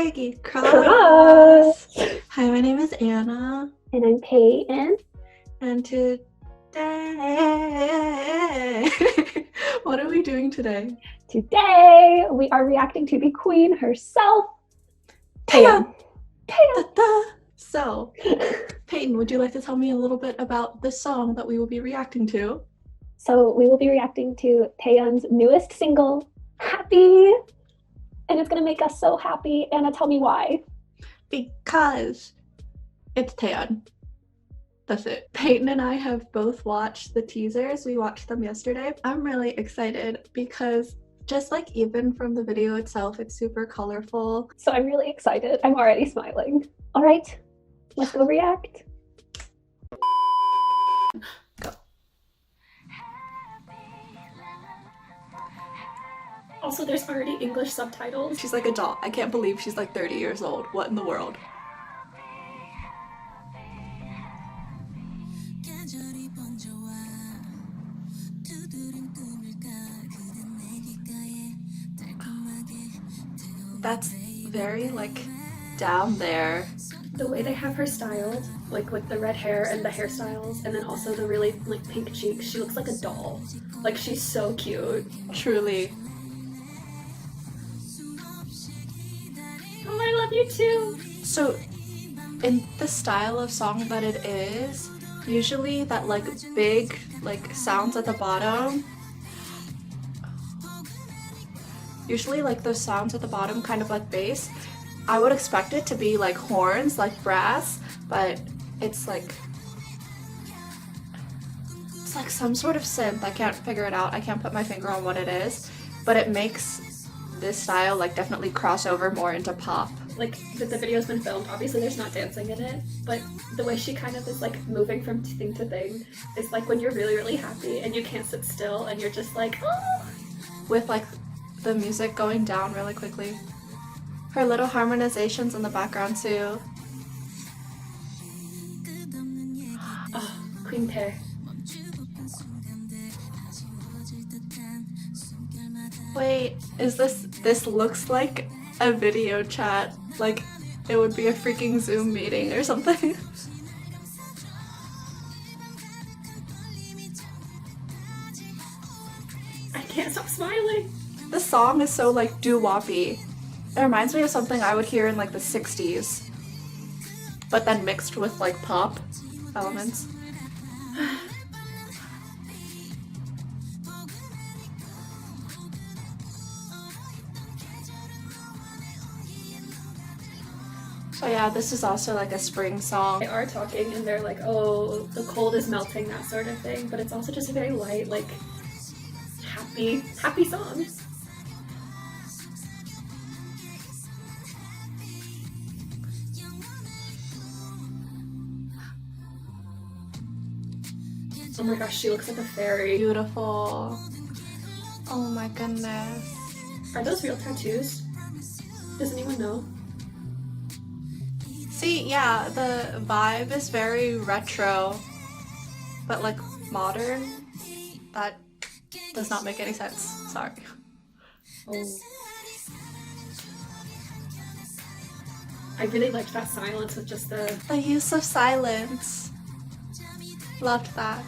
Craigie Cross. Hi, my name is Anna. And I'm Taeyeon. And today, what are we doing today? Today, we are reacting to the queen herself, Taeyeon. So, Peyton, would you like to tell me a little bit about the song that we will be reacting to? So we will be reacting to Taeyeon's newest single, Happy. And it's going to make us so happy. Anna, tell me why. Because it's Taeyeon. That's it. Peyton and I have both watched the teasers. We watched them yesterday. I'm really excited because just like even from the video itself, it's super colorful. So I'm really excited. I'm already smiling. All right, let's go react. Go. Also, there's already English subtitles. She's like a doll. I can't believe she's like 30 years old. What in the world? That's very like down there. The way they have her styled, like with the red hair and the hairstyles, and then also the really like pink cheeks, she looks like a doll. Like she's so cute. Truly. Oh, I love you too. So in the style of song that it is, usually that like big like sounds at the bottom, usually like those sounds at the bottom kind of like bass, I would expect it to be like horns, like brass, but it's like some sort of synth. I can't figure it out. I can't put my finger on what it is, but it makes this style like definitely cross over more into pop. Like the video's been filmed, obviously there's not dancing in it, but the way she kind of is like moving from thing to thing is like when you're really, really happy and you can't sit still and you're just like, oh! With like the music going down really quickly. Her little harmonizations in the background too. Oh, Queen Tae. Wait, is this looks like a video chat. Like it would be a freaking Zoom meeting or something. I can't stop smiling. The song is so like doo-woppy. It reminds me of something I would hear in like the 60s, but then mixed with like pop elements. So yeah, this is also like a spring song. They are talking and they're like, oh, the cold is melting, that sort of thing, but it's also just a very light, like happy song. Oh my gosh, she looks like a fairy. Beautiful. Oh my goodness. Are those real tattoos? Does anyone know? See, yeah, the vibe is very retro, but like modern. That does not make any sense. Sorry. Oh. I really liked that silence with just the use of silence. Loved that.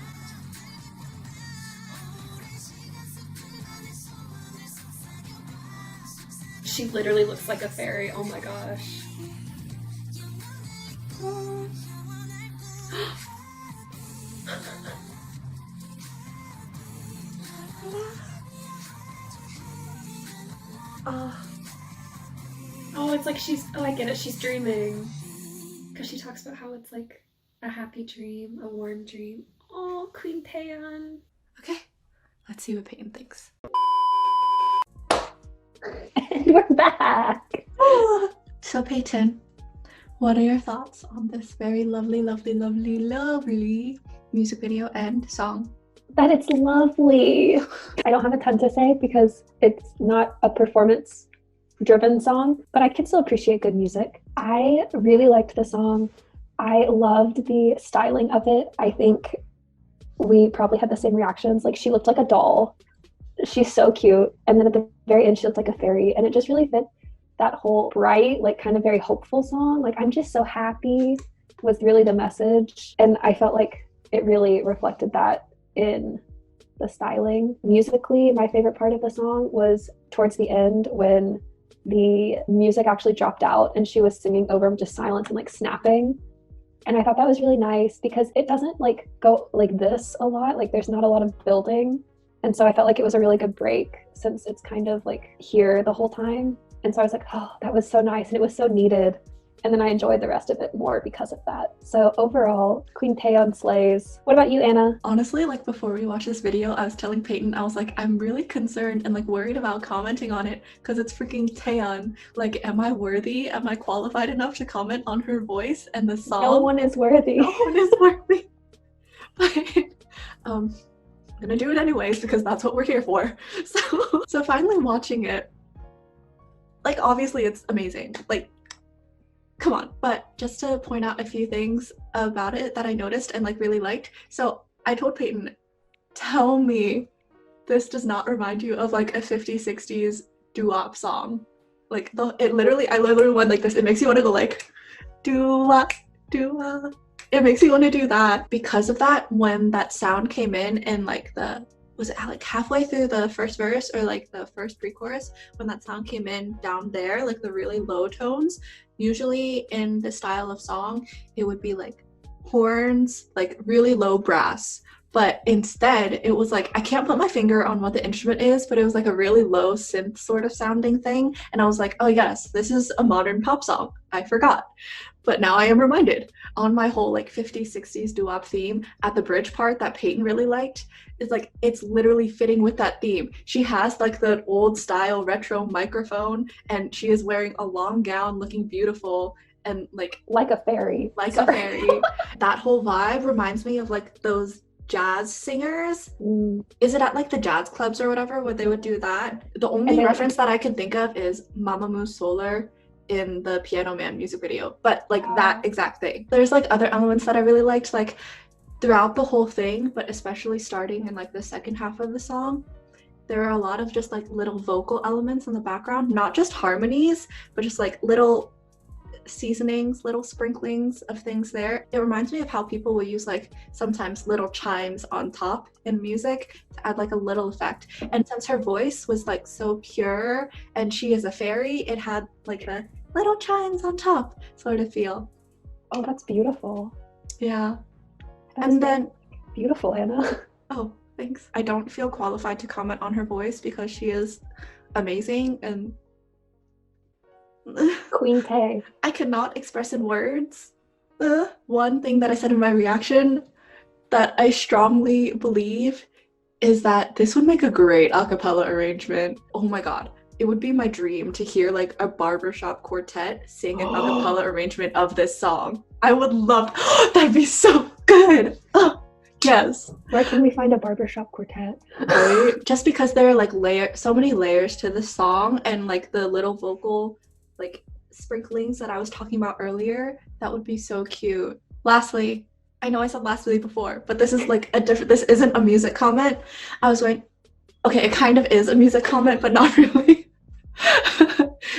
She literally looks like a fairy. Oh my gosh. Oh, it's like oh, I get it. She's dreaming. Because she talks about how it's like a happy dream, a warm dream. Oh, Queen Taeyeon. Okay, let's see what Peyton thinks. And we're back. So Peyton, what are your thoughts on this very lovely, lovely, lovely, lovely music video and song? That it's lovely. I don't have a ton to say because it's not a performance driven song, but I can still appreciate good music. I really liked the song. I loved the styling of it. I think we probably had the same reactions. Like she looked like a doll. She's so cute. And then at the very end, she looked like a fairy, and it just really fit that whole bright, like kind of very hopeful song, like I'm just so happy, was really the message. And I felt like it really reflected that in the styling. Musically, my favorite part of the song was towards the end when the music actually dropped out and she was singing over just silence and like snapping. And I thought that was really nice because it doesn't like go like this a lot. Like there's not a lot of building. And so I felt like it was a really good break since it's kind of like here the whole time. And so I was like, oh, that was so nice. And it was so needed. And then I enjoyed the rest of it more because of that. So overall, Queen Taeyeon slays. What about you, Anna? Honestly, like before we watched this video, I was telling Peyton, I was like, I'm really concerned and like worried about commenting on it because it's freaking Taeyeon. Like, am I worthy? Am I qualified enough to comment on her voice and the song? No one is worthy. No one is worthy. But I'm gonna do it anyways because that's what we're here for. So finally watching it, like obviously it's amazing. Like, come on. But just to point out a few things about it that I noticed and like really liked. So I told Peyton, tell me this does not remind you of like a 50s, 60s doo-wop song. Like I literally went like this. It makes you want to go like doo-wop, doo-wop. It makes you want to do that. Because of that, when that sound came in and like was it like halfway through the first verse or like the first pre-chorus, when that sound came in down there, like the really low tones, usually in the style of song, it would be like horns, like really low brass. But instead, it was like, I can't put my finger on what the instrument is, but it was like a really low synth sort of sounding thing. And I was like, oh yes, this is a modern pop song. I forgot. But now I am reminded. On my whole like 50s, 60s doo-wop theme, at the bridge part that Peyton really liked, is like, it's literally fitting with that theme. She has like the old style retro microphone and she is wearing a long gown looking beautiful and like a fairy. Like a fairy. That whole vibe reminds me of like those jazz singers. Is it at like the jazz clubs or whatever where they would do that? The only reference that I can think of is Mamamoo Solar in the Piano Man music video, but like that exact thing. There's like other elements that I really liked, like throughout the whole thing, but especially starting in like the second half of the song, there are a lot of just like little vocal elements in the background, not just harmonies, but just like little seasonings, little sprinklings of things there. It reminds me of how people will use like sometimes little chimes on top in music to add like a little effect. And since her voice was like so pure and she is a fairy, it had like a little chimes on top sort of feel. Oh, that's beautiful. Yeah. And then beautiful, Anna. Oh, thanks. I don't feel qualified to comment on her voice because she is amazing and Queen Tae. I cannot express in words. One thing that I said in my reaction that I strongly believe is that this would make a great a cappella arrangement. Oh my god. It would be my dream to hear like a barbershop quartet sing an a cappella arrangement of this song. I would love that'd be so good. Yes. Where can we find a barbershop quartet? Right? Just because there are like so many layers to the song and like the little vocal like sprinklings that I was talking about earlier, that would be so cute. Lastly, I know I said lastly before, but this is like this isn't a music comment. I was going, okay, it kind of is a music comment, but not really.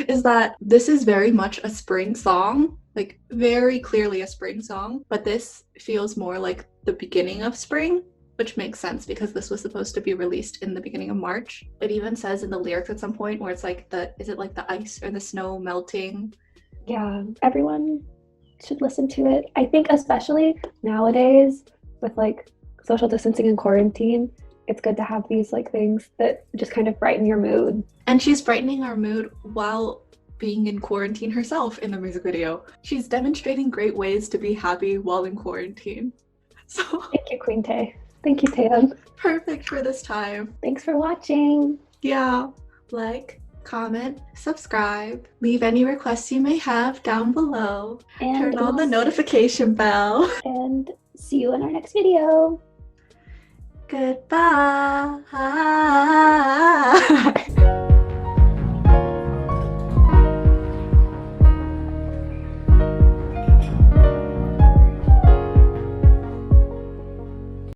Is that this is very much a spring song, like very clearly a spring song, but this feels more like the beginning of spring, which makes sense because this was supposed to be released in the beginning of March. It even says in the lyrics at some point where it's like is it like the ice or the snow melting? Yeah, everyone should listen to it. I think especially nowadays with like social distancing and quarantine, it's good to have these like things that just kind of brighten your mood. And she's brightening our mood while being in quarantine herself in the music video. She's demonstrating great ways to be happy while in quarantine. So thank you, Queen Tae. Thank you, Taeyeon. Perfect for this time. Thanks for watching. Yeah. Like, comment, subscribe, leave any requests you may have down below. And turn on the notification bell. And see you in our next video. Goodbye.